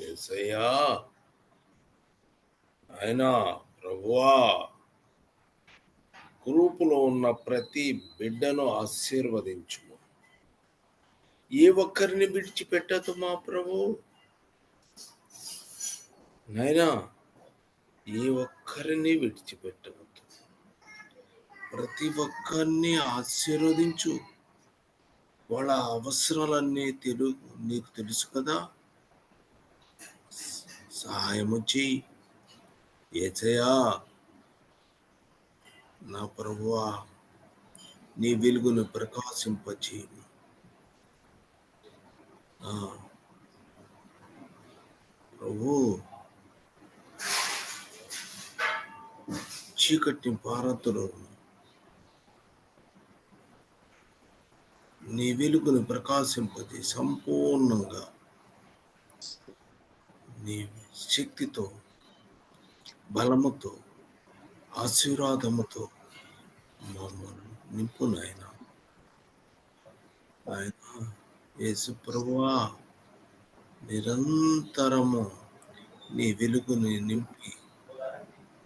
యేసయ్యా అయినా ప్రభువా గ్రూపులో ఉన్న ప్రతి బిడ్డను ఆశీర్వదించుము. ఏ ఒక్కరిని విడిచిపెట్టదు మా ప్రభు. నైనా ఏ ఒక్కరిని విడిచిపెట్టవద్దు. ప్రతి ఒక్కరిని ఆశీర్వదించు. వాళ్ళ అవసరాలన్నీ నీకు తెలుసు కదా. సహాయము చెయ్యి యేసయ్యా. నా ప్రభువా నీ వెలుగును ప్రకాశింపచేయము. ప్రభు చీకటిని పారతులు నీ వెలుగును ప్రకాశింపజే సంపూర్ణంగా నీ శక్తితో బలముతో ఆశీర్వాదముతో మమ్మల్ని నింపు నాయన. యేసు ప్రభువా నిరంతరము నీ వెలుగుని నింపి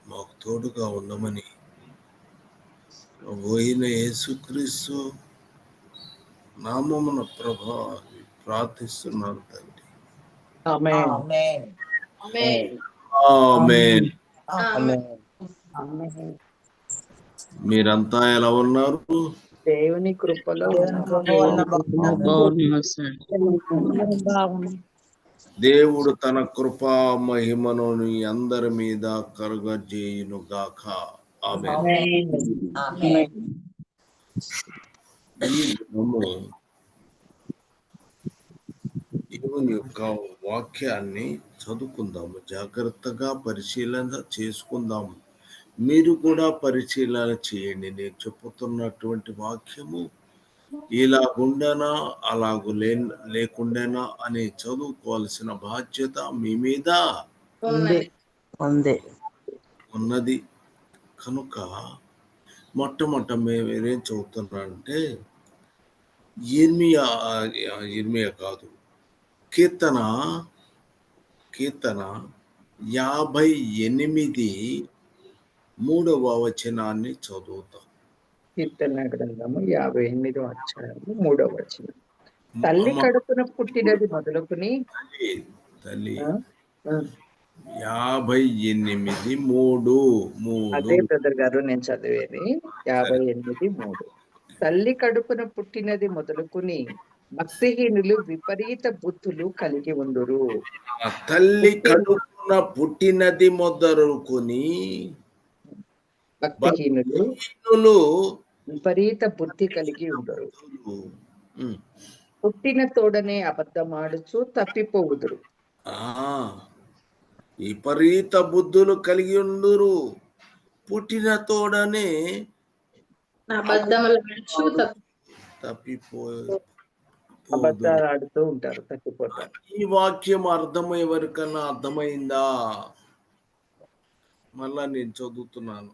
మాకు తోడుగా ఉండమని ప్రభువైన యేసుక్రీస్తు నామమున ప్రార్థిస్తున్నాను తండ్రి. ఆమేన్. మీరంతా ఎలా ఉన్నారు? దేవుని కృపలో దేవుడు తన కృపా మహిమను అందరి మీద కలుగజేయును గాక. ఆమేన్. దేవుని యొక్క వాక్యాన్ని చదువుకుందాము, జాగ్రత్తగా పరిశీలన చేసుకుందాము. మీరు కూడా పరిశీలన చేయండి. నేను చెప్పుతున్నటువంటి వాక్యము ఇలాగుండనా అలాగూ లేకుండానా అని చదువుకోవాల్సిన బాధ్యత మీ మీద ఉన్నది. కనుక మొట్టమొదట మేమేం చదువుతున్నారంటే ఇర్మియా కాదు, కీర్తన 58 వచనాన్ని చదువుతాం. కీర్తన గ్రంథము 58 అధ్యాయము 3వ వచనం. తల్లి కడుపున పుట్టినది మొదలుకుని తల్లి 58:3 అదే బ్రదర్ గారు నేను చదివేది 58:3. తల్లి కడుపున పుట్టినది మొదలుకుని భక్తిహీనులు విపరీత బుద్ధులు కలిగి ఉండురు. తల్లి కడుపున పుట్టినది మొదలుకొని భక్తిహీనులు విపరీత బుద్ధి కలిగి ఉండరు. పుట్టిన తోడనే అబద్ధమాడుచు తప్పిపోవుదురు. విపరీత బుద్ధులు కలిగి ఉండురు. పుట్టిన తోడనే అబద్ధాలు ఆడుతూ ఉంటారు, తప్పిపోతారు. ఈ వాక్యం ఎవరికన్నా అర్థమైందా? మళ్ళా నేను చదువుతున్నాను.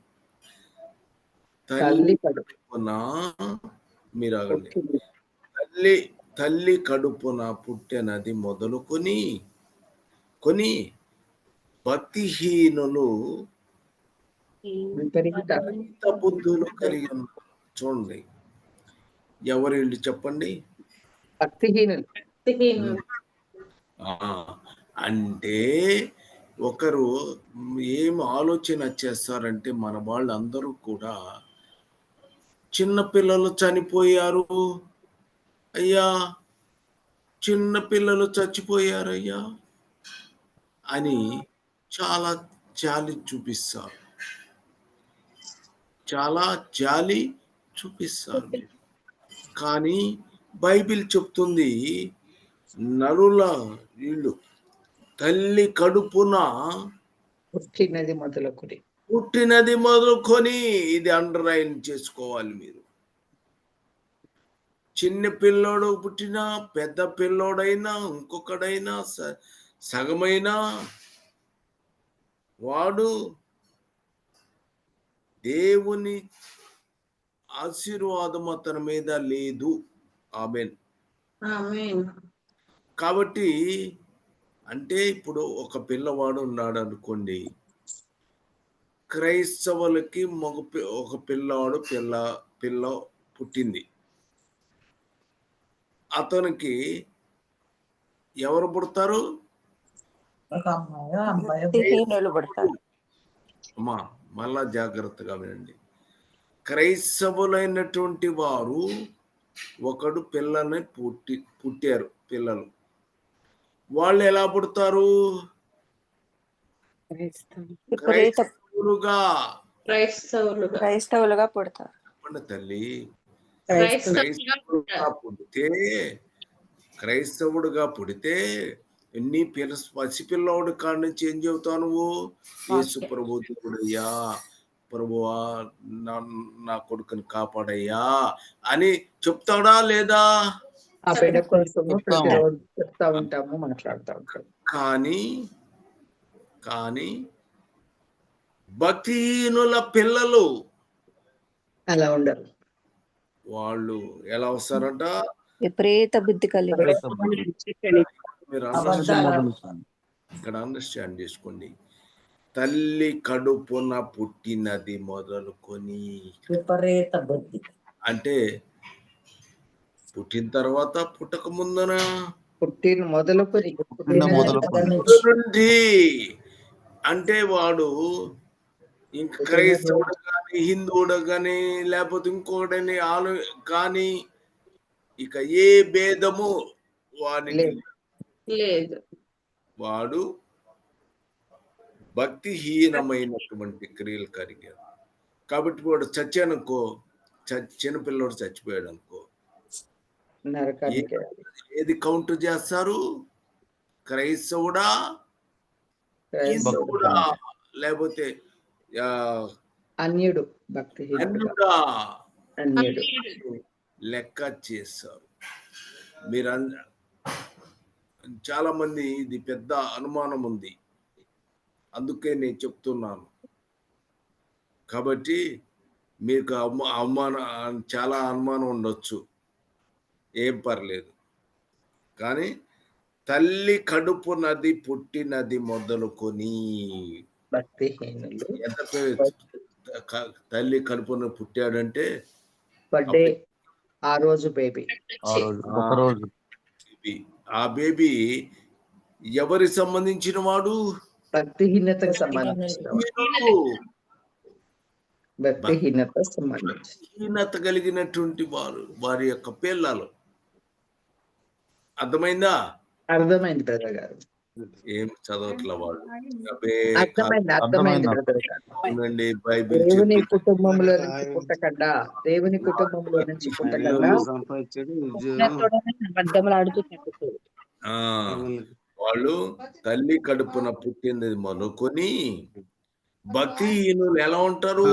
తల్లి కడుపున తల్లి కడుపున పుట్టినది మొదలుకొని భక్తిహీనులు విపరీత బుద్ధులు కలిగి ఉన్నారు. చూడండి, ఎవరు వీళ్ళు చెప్పండి? భక్తిహీనులు. అంటే ఒకరు ఏం ఆలోచన చేస్తారంటే మన వాళ్ళందరూ కూడా చిన్నపిల్లలు చనిపోయారు అయ్యా, చిన్నపిల్లలు చచ్చిపోయారయ్యా అని చాలా జాలి చూపిస్తారు. కానీ బైబిల్ చెప్తుంది నరుల వీళ్ళు తల్లి కడుపున పుట్టినది మొదలుకొని ఇది అండర్లైన్ చేసుకోవాలి మీరు. చిన్న పిల్లోడు పుట్టినా, పెద్ద పిల్లోడైనా, ఇంకొకడైనా, సగమైనా వాడు దేవుని ఆశీర్వాదం అతని మీద లేదు. ఆమేన్. కాబట్టి అంటే ఇప్పుడు ఒక పిల్లవాడు ఉన్నాడు అనుకోండి. క్రైస్తవులకి ఒక పిల్లాడు పిల్ల పుట్టింది. అతనికి ఎవరు పుడతారు? ఒక అమ్మాయి భక్తిహీనులు పుడతారు. అమ్మా మళ్ళా జాగ్రత్తగా వినండి. క్రైస్తవులైనటువంటి వారు ఒకడు పిల్లని పుట్టారు పిల్లలు. వాళ్ళు ఎలా పుడతారు? విపరీత క్రైస్తవులుగా పుడతారు. చెప్పండి తల్లి. క్రైస్తవులుగా క్రైస్తవుడుగా పుడితే నీ పసిపిల్లవాడు కాడి నుంచి ఏం చెబుతావు నువ్వు? యేసు ప్రభు దేవుడయ్యా, ప్రభువా నా కొడుకుని కాపాడయ్యా అని చెప్తాడా లేదా? ఆ బిడ్డ కోసము ప్రతిరోజు చెప్తా ఉంటాము, మాట్లాడుతూ ఉంటాము. కానీ భక్తిహీనుల పిల్లలు అలా ఉండరు. వాళ్ళు ఎలా వస్తారంట? విపరీత బుద్ధి కలిగి మీరు ఇక్కడ అండర్స్టాండ్ చేసుకోండి. తల్లి కడుపున పుట్టినది మొదలుకొని విపరీత బుద్ధి అంటే పుట్టిన తర్వాత పుట్టక ముందన పుట్టిన మొదలుకొని నుండి అంటే వాడు ఇంక క్రైస్తవుడు కానీ హిందువుడు కానీ లేకపోతే ఇంకొకటని కానీ ఇక ఏ భేదము వానికి లేదు. వాడు భక్తిహీనమైనటువంటి క్రియలు కలిగాడు. కాబట్టి వాడు చచ్చానుకో, చిన్నపిల్లడు చచ్చిపోయాడు అనుకో, నరకానికి ఏది కౌంట్ చేస్తారు? క్రైస్తవుడా హిందువుడా లేకపోతే అన్యుడు భక్తిహీనుడా అన్యుడు లెక్క చేస్తారు. మీరు చాలా మంది ఇది పెద్ద అనుమానం ఉంది, అందుకే నేను చెప్తున్నాను. కాబట్టి మీకు చాలా అనుమానం ఉండొచ్చు, ఏం పర్లేదు. కానీ తల్లి కడుపు నది పుట్టినది మొదలుకొని భక్తిహీనులు తల్లి కడుపున పుట్టాడంటే బర్త్డే ఆ రోజు బేబీ, ఆ బేబీ ఎవరి సంబంధించిన వాడు? భక్తిహీనతకు సంబంధించిన భక్తిహీనత కలిగినటువంటి వారి యొక్క పిల్లలు. అర్థమైందా? అర్థమైంది బ్రదర్ గారు. ఏం చదవట్ల వాళ్ళు. అర్థమైంది బ్రదర్ గారు. బైబిల్ దేవుని కుటుంబంలో నుంచి పుట్టకుండా వాళ్ళు తల్లి కడుపున పుట్టినది మొదలుకొని భక్తిహీనులు ఎలా ఉంటారు?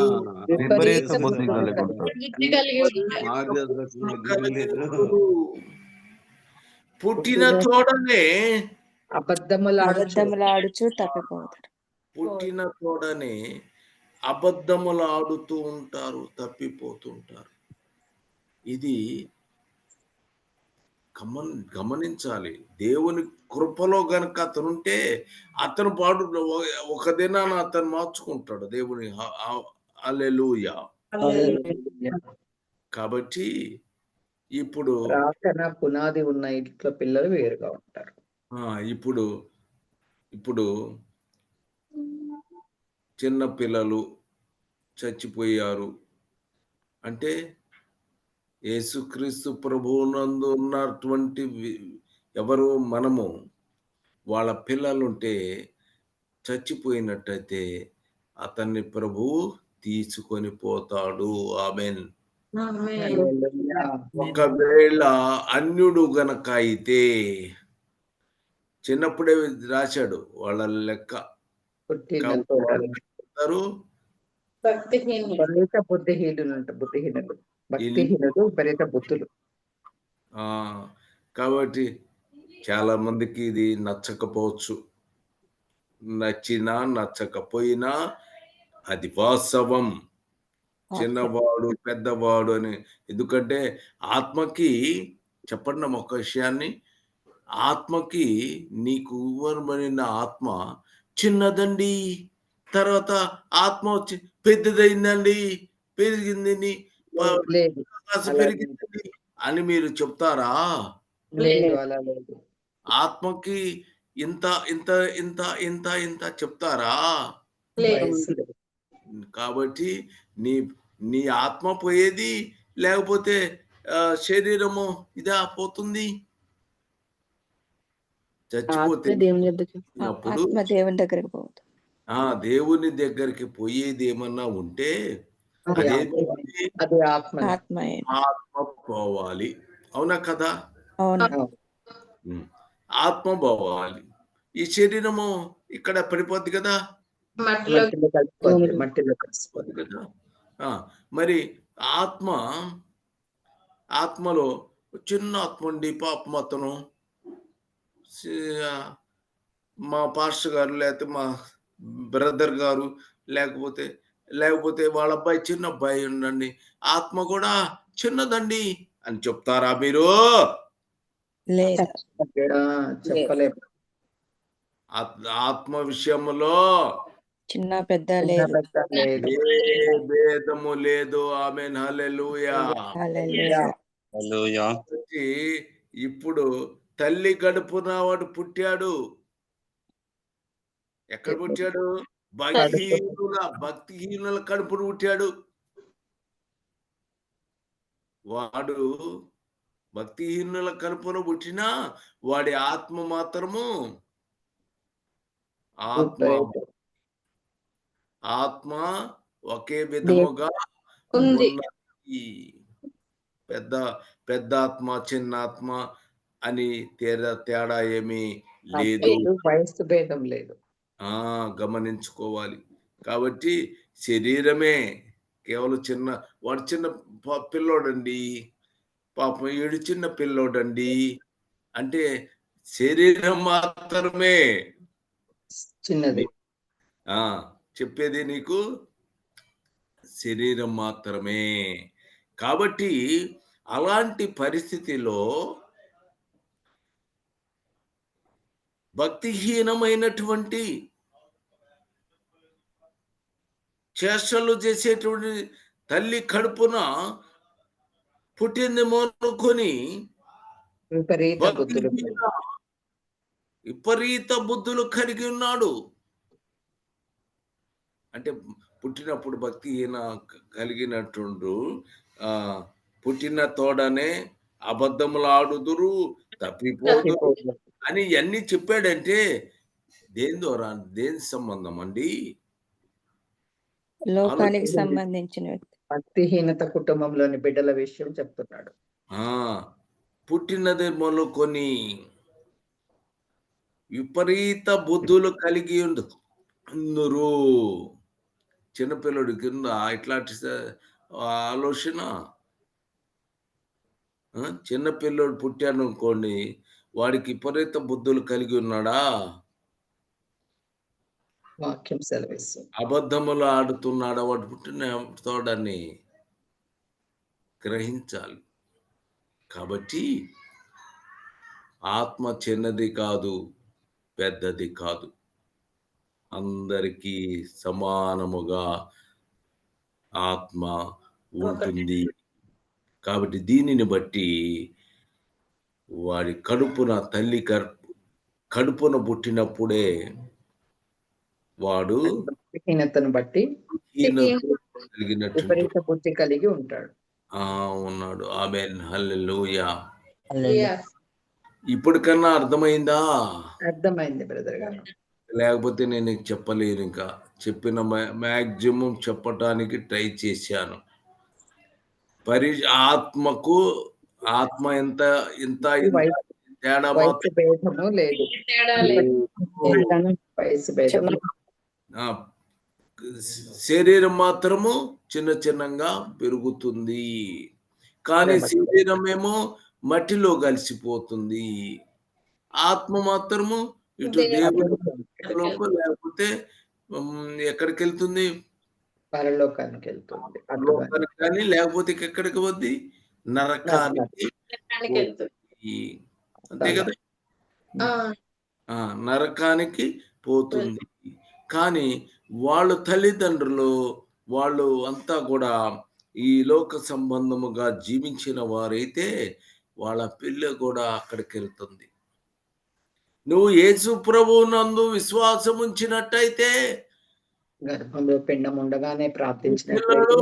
పుట్టిన తోడనే అబద్ధములాడుచు తప్పిపోతారు. పుట్టిన తోడనే అబద్ధములు ఆడుతూ ఉంటారు, తప్పిపోతుంటారు. ఇది గమనించాలి. దేవుని కృపలో గనక అతనుంటే అతను ఒక దినాన అతను మార్చుకుంటాడు దేవుని. హల్లెలూయా. కాబట్టి ఇప్పుడు పునాది ఉన్న ఇంట్లో పిల్లలు వేరుగా ఉంటారు. ఇప్పుడు చిన్న పిల్లలు చచ్చిపోయారు అంటే యేసుక్రీస్తు ప్రభువునందు ఉన్నటువంటి ఎవరు? మనము. వాళ్ళ పిల్లలుంటే చచ్చిపోయినట్టయితే అతన్ని ప్రభువు తీసుకొని పోతాడు. ఆమేన్. ఒకవేళ అన్యుడు గనక అయితే చిన్నప్పుడే రాశాడు వాళ్ళ లెక్క. కాబట్టి చాలా మందికి ఇది నచ్చకపోవచ్చు. నచ్చినా నచ్చకపోయినా అది వాస్తవం. చిన్నవాడు పెద్దవాడు అని. ఎందుకంటే ఆత్మకి చెప్పండి ఒక విషయాన్ని, ఆత్మకి నీకు ఇవ్వబడిన ఆత్మ చిన్నదండి. తర్వాత ఆత్మ వచ్చి పెద్దదయిందండి, పెరిగిందని, లేదు కాస్త అలా లేదు. పెరిగిందండి అని మీరు చెప్తారా? లేదు అలా లేదు. ఆత్మకి ఇంత ఇంత ఇంత ఇంత ఇంత చెప్తారా? లేదు. వయసు లేదు. కాబట్టి నీ నీ ఆత్మ పోయేది, లేకపోతే శరీరము ఇదా పోతుంది. చచ్చిపోతే దేవుని యొద్దకు అప్పుడు ఆత్మ దేవుని దగ్గరికి పోతుంది. దేవుని దగ్గరికి పోయేది ఏమన్నా ఉంటే అది అదేంటి? ఆత్మ. అది ఆత్మ. ఆత్మయే. ఆత్మ పోవాలి. అవునా కదా? అవును. ఉమ్. ఆత్మ పోవాలి. ఈ శరీరము ఇక్కడ పడిపోద్ది కదా. మట్టిలో మట్టిలో కలిసిపోద్ది. మట్టిలో కలిసిపోద్ది. కదా. మరి ఆత్మ ఆత్మలో చిన్న ఆత్మ ఉండి పాపం అతను మా పాస్టర్ గారు, లేకపోతే మా బ్రదర్ గారు, లేకపోతే లేకపోతే వాళ్ళ అబ్బాయి చిన్న అబ్బాయి ఉండండి, ఆత్మ కూడా చిన్నదండి అని చెప్తారా మీరు? లేదు. చెప్పలేము. ఆత్మ విషయంలో చిన్న పెద్ద చిన్న లేదు. పెద్ద లేదు. ఏ భేదము లేదు. ఆమేన్. హల్లెలూయా. హల్లెలూయా. హల్లెలూయా. కాబట్టి ఇప్పుడు తల్లి కడుపున వాడు పుట్టాడు. ఎక్కడ పుట్టాడు? భక్తిహీనుల కడుపున పుట్టాడు. వాడు భక్తిహీనుల కడుపున పుట్టినా వాడి ఆత్మ మాత్రము ఆత్మ ఒకే విధముగా ఉంది. ఉన్నది. పెద్ద పెద్ద ఆత్మ, చిన్న ఆత్మ అని తేడా ఏమీ లేదు. వయస్సు భేదం లేదు. గమనించుకోవాలి. కాబట్టి శరీరమే కేవలం వాడు చిన్న పిల్లోడండి, పాపం ఈడు చిన్న పిల్లోడండి అంటే శరీరం మాత్రమే చిన్నది. చెప్పేది నీకు శరీరం మాత్రమే. కాబట్టి అలాంటి పరిస్థితిలో భక్తిహీనమైనటువంటి చేష్టలు చేసేటువంటి తల్లి కడుపున పుట్టిందేమో అనుకొని విపరీత బుద్ధులు కలిగి ఉన్నాడు. అంటే పుట్టినప్పుడు భక్తిహీన కలిగినట్టుండు, పుట్టిన తోడనే అబద్ధములు ఆడుదురు, తప్పిపోదురు అని ఇవన్నీ చెప్పాడంటే దేని ద్వారా, దేని సంబంధం అండి? లోకానికి సంబంధించిన వ్యక్తి. భక్తిహీనత కుటుంబంలోని బిడ్డల విషయం చెప్తున్నాడు. పుట్టినది మొదలుకొని విపరీత బుద్ధులు కలిగి అందరూ. చిన్నపిల్లడి కింద ఇట్లాంటి ఆలోచన. చిన్నపిల్లడు పుట్టాను అనుకోండి, వాడికి విపరీత బుద్ధులు కలిగి ఉన్నాడా? వాక్యం సెలవిస్తుంది. అబద్ధములు ఆడుతున్నాడా? వాడు పుట్టిన తోడని గ్రహించాలి. కాబట్టి ఆత్మ చిన్నది కాదు, పెద్దది కాదు, అందరికీ సమానముగా ఆత్మ ఉంటుంది. కాబట్టి దీనిని బట్టి వాడి తల్లి కడుపున పుట్టినప్పుడే వాడు భక్తిహీనతను బట్టి విపరీత బుద్ధి కలిగి ఉంటాడు. ఉన్నాడు. ఆమేన్. హల్లెలూయా. హల్లెలూయా. ఇప్పటికన్నా అర్థమైందా? అర్థమైంది బ్రదర్ గారు. లేకపోతే నేను చెప్పలేను. ఇంకా చెప్పిన మ్యాక్సిమం చెప్పటానికి ట్రై చేశాను. ఆత్మకు ఆత్మ ఎంత ఇంత తేడా వయసు భేదము లేదు. వయసు భేదం. శరీరం మాత్రము చిన్నగా పెరుగుతుంది, కానీ శరీరం ఏమో మట్టిలో కలిసిపోతుంది. ఆత్మ మాత్రము ఇటు దేవుడిలోకి, లేకపోతే ఎక్కడికి వెళ్తుంది? పరలోకానికి వెళ్తుంది. కానీ లేకపోతే ఎక్కడికి వద్ది? నరకానికి. అంతే కదా. నరకానికి పోతుంది. కానీ వాళ్ళు తల్లిదండ్రులు వాళ్ళు అంతా కూడా ఈ లోక సంబంధముగా జీవించిన వారైతే వాళ్ళ పిల్ల కూడా అక్కడికెళ్తుంది. నువ్వు యేసు ప్రభువునందు విశ్వాసం ఉంచినట్టయితే గర్భంలో పిండం ఉండగానే పిల్లలు ప్రార్థించినట్లయితే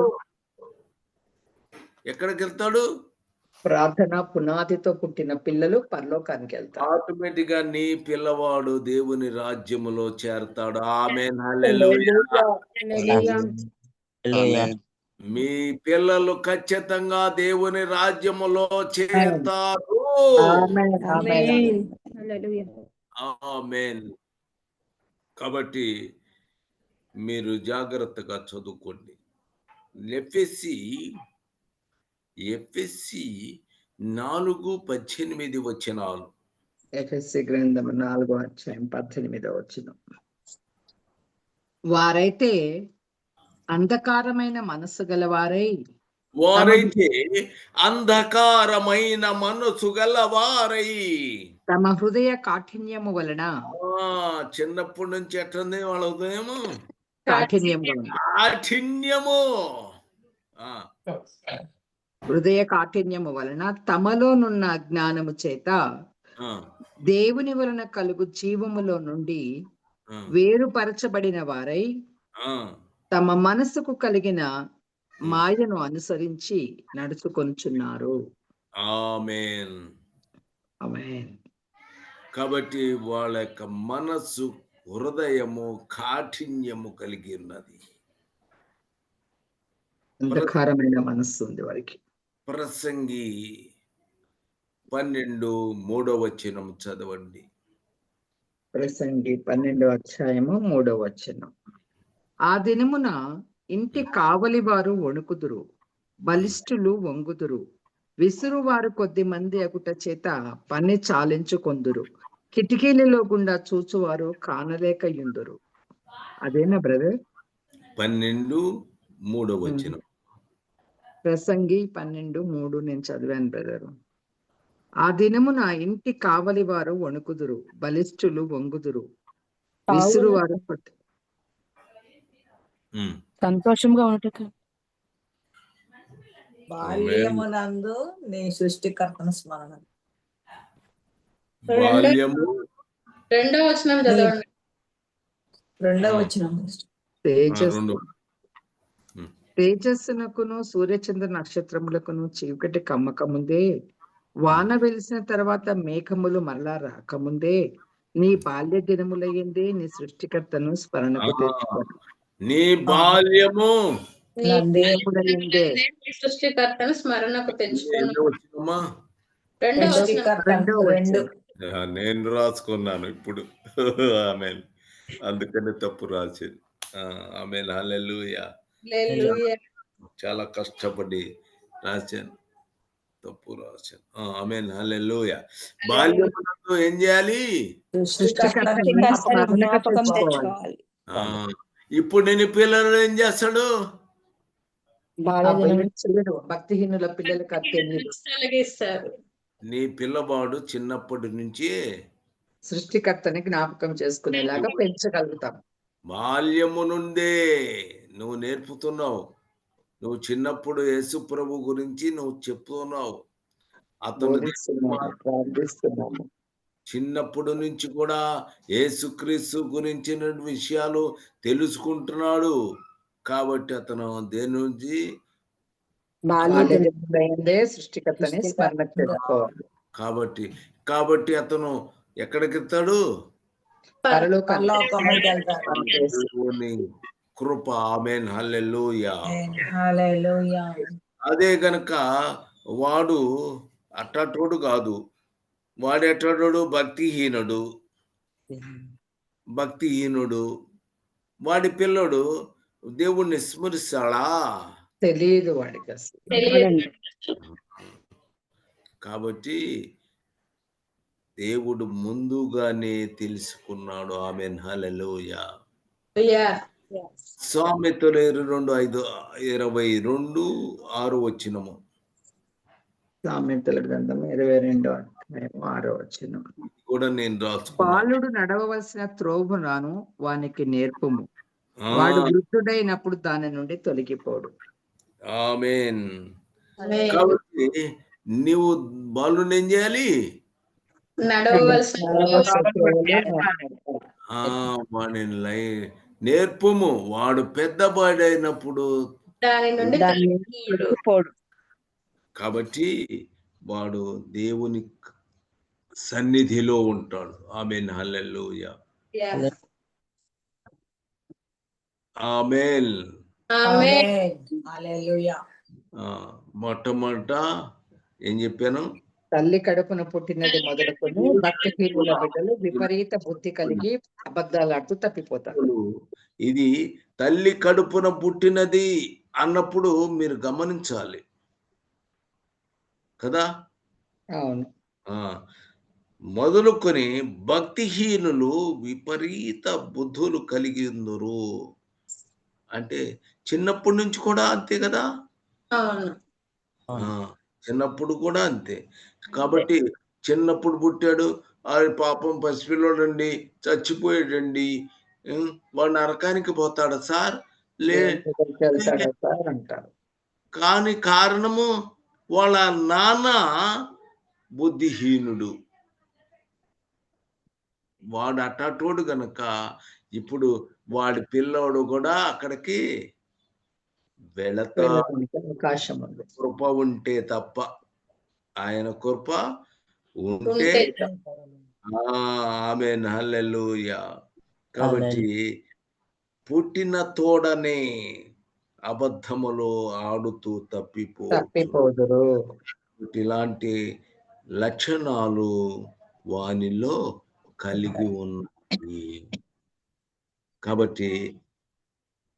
ఎక్కడికెళ్తాడు? ప్రార్థన పునాదితో పుట్టిన పిల్లలు పరలోకానికి వెళ్తారు. ఆటోమేటిక్ గా నీ పిల్లవాడు దేవుని రాజ్యములో చేరతాడు. ఆమేన్, హల్లెలూయా. మీ పిల్లలు ఖచ్చితంగా దేవుని రాజ్యములో చేరతారు. ఆమేన్, ఆమేన్. ఆమేన్. కాబట్టి మీరు జాగ్రత్తగా చదువుకోండి. ఎఫెసీ 4:18 వచనాలు. ఎఫెసీ గ్రంథం 4:18. వారైతే అంధకారమైన మనస్సు గలవారై అంధకారమైన మనసు గలవారై తమ హృదయ కాఠిన్యము వలన చిన్నప్పటి నుంచి ఎట్టుంది వాళ్ళ హృదయము? కాఠిన్యము హృదయ కాఠిన్యము వలన తమలోనున్న అజ్ఞానము చేత దేవుని వలన కలుగు జీవములో నుండి వేరుపరచబడిన వారై తమ మనసుకు కలిగిన మాయను అనుసరించి నడుచుకొనుచున్నారు. ఆమేన్. ఆమేన్. కాబట్టి వాళ్ళ యొక్క మనస్సు హృదయము కాఠిన్యము కలిగి ఉన్నది. అంధకారమైన మనస్సు ఉంది వారికి. ప్రసంగి 12:3 చదవండి. ప్రసంగి 12:3. ఆ దినమున ఇంటి కావలి వారు వణుకుదురు, బలిష్ఠులు వంగుదురు, విసురువారు కొద్ది మంది అగుట చేత పని చాలించుకొందురు, కిటికీలలో గుండా చూచువారు కానలేకయుందురు. అదేనా బ్రదర్? 12:3. ప్రసంగి 12:3 నేను చదివాను బ్రదర్. ఆ దినమున ఇంటి కావలి వారు వణుకుదురు, బలిష్ఠులు వంగుదురు, విసురువారు సంతోషంగా ఉండటం. బాల్యమునందు నీ సృష్టికర్తను స్మరణ. బాల్యము 2వ వచనం చదవండి. 2వ వచనం. తేజస్సునకును సూర్యచంద్ర నక్షత్రములకును చీకటి కమ్మకముందే, వాన వెలిసిన తర్వాత మేఘములు మరలా రాకముందే, నీ బాల్య దినములయ్యిందే నీ సృష్టికర్తను స్మరణకు తెచ్చుకోను. నీ బాల్యము సృష్టికర్తను స్మరణకు తెచ్చుకోను. నేను రాసుకున్నాను ఇప్పుడు. ఆమేన్. అందుకని తప్పు రాసింది. ఆమేన్, హల్లెలూయా. చాలా కష్టపడి రాశాను, తప్పు రాశాను. ఆమేన్, హల్లెలూయా. బాల్యమునందు ఏం చేయాలి? జ్ఞాపకం తెచ్చుకోవాలి. ఇప్పుడు నేను పిల్లలు ఏం చేస్తాడు? భక్తిహీనుల పిల్లలకు కలిగిస్తారు. నీ పిల్లవాడు చిన్నప్పటి నుంచి సృష్టికర్తని జ్ఞాపకం చేసుకునేలాగా పెంచగలుగుతాం. బాల్యము నుండే నువ్వు నేర్పుతున్నావు. నువ్వు చిన్నప్పుడు యేసు ప్రభు గురించి నువ్వు చెప్తున్నావు. అతను చిన్నప్పుడు నుంచి కూడా యేసుక్రీస్తు గురించిన విషయాలు తెలుసుకుంటున్నాడు. కాబట్టి అతను దేని నుంచి సృష్టికర్తని స్మరణ తెచ్చుకోవాలి. కాబట్టి అతను ఎక్కడికి వెళ్తాడు? కృప. ఆమేన్, హల్లెలూయా. అదే గనక వాడు అట్టటోడు కాదు, వాడు ఎట్టడు భక్తిహీనుడు. వాడి పిల్లడు దేవుణ్ణి స్మరిస్తాడా? తెలియదు వాడికి అసలు. కాబట్టి దేవుడు ముందుగానే తెలుసుకున్నాడు. ఆమేన్, హల్లెలూయా. సామెతలు 22:6 వచనము. సామెతల గ్రంథం 22. 6వ వచనం. కూడా నేను రాసుకున్నాను. బాలుడు నడవవలసిన త్రోవను వానికి నేర్పుము. ఆ, వాడు వృద్ధుడైనప్పుడు దాని నుండి తొలగిపోడు. ఆమేన్. ఆమేన్. కాబట్టి నీవు బాలుని ఏం చేయాలి? నడవవలసిన నడవవలసిన త్రోవలో ఆ, వాడిని నేర్పుము. వాడు పెద్దవాడైనప్పుడు. దాని నుండి దాన్ని తొలగిపోడు. తొలగిపోడు. కాబట్టి వాడు దేవుని సన్నిధిలో ఉంటాడు. ఆమేన్. హల్లెలూయా. Yes. ఆమేన్. ఆమేన్. హల్లెలూయా. మొట్టమొదట ఏం చెప్పాను? తల్లి కడుపున పుట్టినది మొదలుకొని భక్తిహీనుల బిడ్డలు విపరీత బుద్ధి కలిగి అబద్ధాలాడుతూ తప్పిపోతారు. ఇది తల్లి కడుపున పుట్టినది అన్నప్పుడు మీరు గమనించాలి కదా. అవును. మొదలుకొని భక్తిహీనులు విపరీత బుద్ధులు కలిగి ఉందరు అంటే చిన్నప్పటి నుంచి కూడా అంతే కదా. అవును. చిన్నప్పుడు కూడా అంతే. కాబట్టి చిన్నప్పుడు పుట్టాడు, ఆడు పాపం పసిపిల్లోడండి, చచ్చిపోయాడండి, వాడు నరకానికి పోతాడు సార్ వెళ్తాడా సార్ అంటారు. కానీ కారణము వాళ్ళ నాన్న బుద్ధిహీనుడు. వాడు అట్టటోడు గనక ఇప్పుడు వాడి పిల్లోడు కూడా అక్కడికి వెళతా. వెళ్ళడానికి అవకాశం ఉంది. కృప ఉంటే తప్ప, ఆయన కృప ఉంటే. ఆమేన్. హల్లెలూయా. కాబట్టి పుట్టిన తోడనే అబద్ధములో ఆడుతూ తప్పిపోదురు. ఇలాంటి లక్షణాలు వానిలో కలిగి ఉన్నాయి. కాబట్టి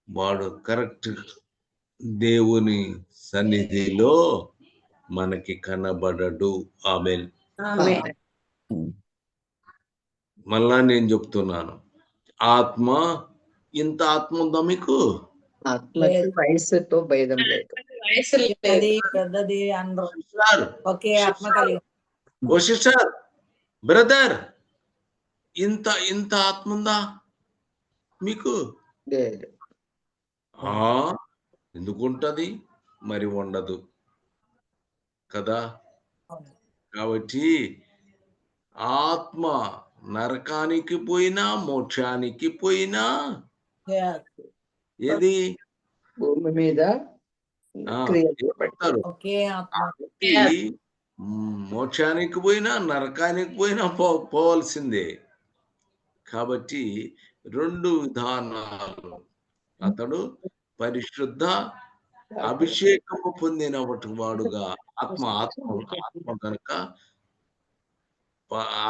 వాడు కరెక్ట్ దేవుని సన్నిధిలో మనకి కనబడడు. ఆమేన్. ఆమేన్. మళ్ళా నేను చెప్తున్నాను, ఆత్మ ఇంత ఆత్మ ఉందా మీకు? ఆత్మకి వయసుతో భేదం లేదు. వయసు లేదు. పెద్దది అందరూ సార్, ఒకే ఆత్మ కలిగి ఓ సిస్టర్, బ్రదర్, ఇంత ఇంత ఆత్మ ఉందా మీకు? లేదు. ఎందుకుంటది? మరి ఉండదు కదా. కాబట్టి ఆత్మ నరకానికి పోయినా మోక్షానికి పోయినా ఏది భూమి మీద క్రియ చేయబడతారు. ఒకే ఆత్మ. మోక్షానికి పోయినా నరకానికి పోయినా పోవాల్సిందే. కాబట్టి 2 విధానాలు. అతడు పరిశుద్ధ అభిషేకము పొందిన వాడుగా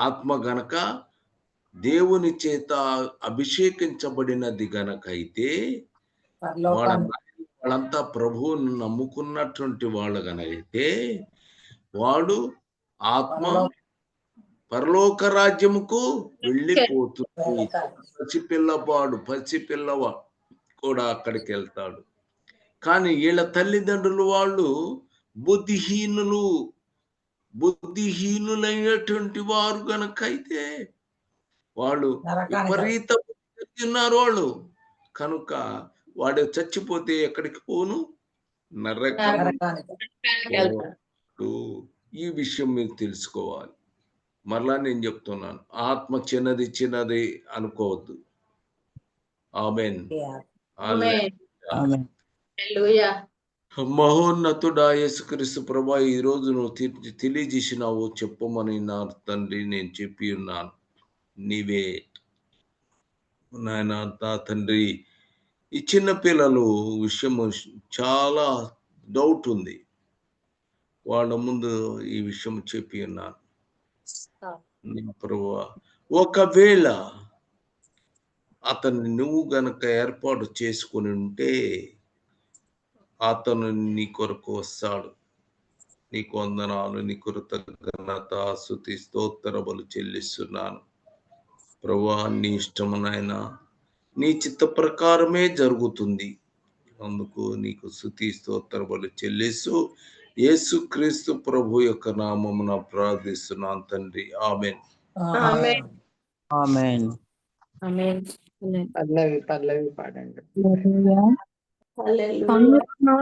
ఆత్మ గనక దేవుని చేత అభిషేకించబడినది గనక అయితే వాళ్ళంతా ప్రభువును నమ్ముకున్నటువంటి వాళ్ళు గనైతే వాడు ఆత్మ పరలోక రాజ్యముకు వెళ్ళిపోతుంది. పసిపిల్లవాడు కూడా అక్కడికి వెళ్తాడు. కానీ వీళ్ళ తల్లిదండ్రులు వాళ్ళు బుద్ధిహీనులైనటువంటి వారు గనక అయితే వాళ్ళు విపరీత బుద్ధి ఉన్నారు వాళ్ళు. కనుక వాడు చచ్చిపోతే ఎక్కడికి పోను? నరకానికి. ఈ విషయం మీరు తెలుసుకోవాలి. మరలా నేను చెప్తున్నాను, ఆత్మ చిన్నది అనుకోవద్దు. ఆమేన్. హల్లెలూయా. మహోన్నతుడా యేసుక్రీస్తు ప్రభువా, ఈ రోజు నువ్వు తెలియజేసినావు చెప్పమని నా తండ్రి నేను చెప్పి ఉన్నాను. నీవే నాయన నా తండ్రి, ఈ చిన్న పిల్లలు విషయము చాలా డౌట్ ఉంది. వాళ్ళ ముందు ఈ విషయం చెప్పి ఉన్నాను ప్రభువా. ఒకవేళ అతన్ని నువ్వు గనక ఏర్పాటు చేసుకుని ఉంటే అతను నీ కొరకు వస్తాడు. నీకు వందనాలు, నీ కృతజ్ఞత, స్తుతి స్తోత్రములు చెల్లిస్తున్నాను ప్రభువా. నీ ఇష్టమునైనా నీ చిత్త ప్రకారమే జరుగుతుంది. అందుకు నీకు స్తుతి స్తోత్రములు చెల్లిస్తూ యేసుక్రీస్తు ప్రభు యొక్క నామమున ప్రార్థిస్తున్నాను తండ్రి. ఆమేన్. ఆమేన్. ఆమేన్. ఆమేన్. పల్లవి పాడండి. హల్లెలూయా. హల్లెలూయా.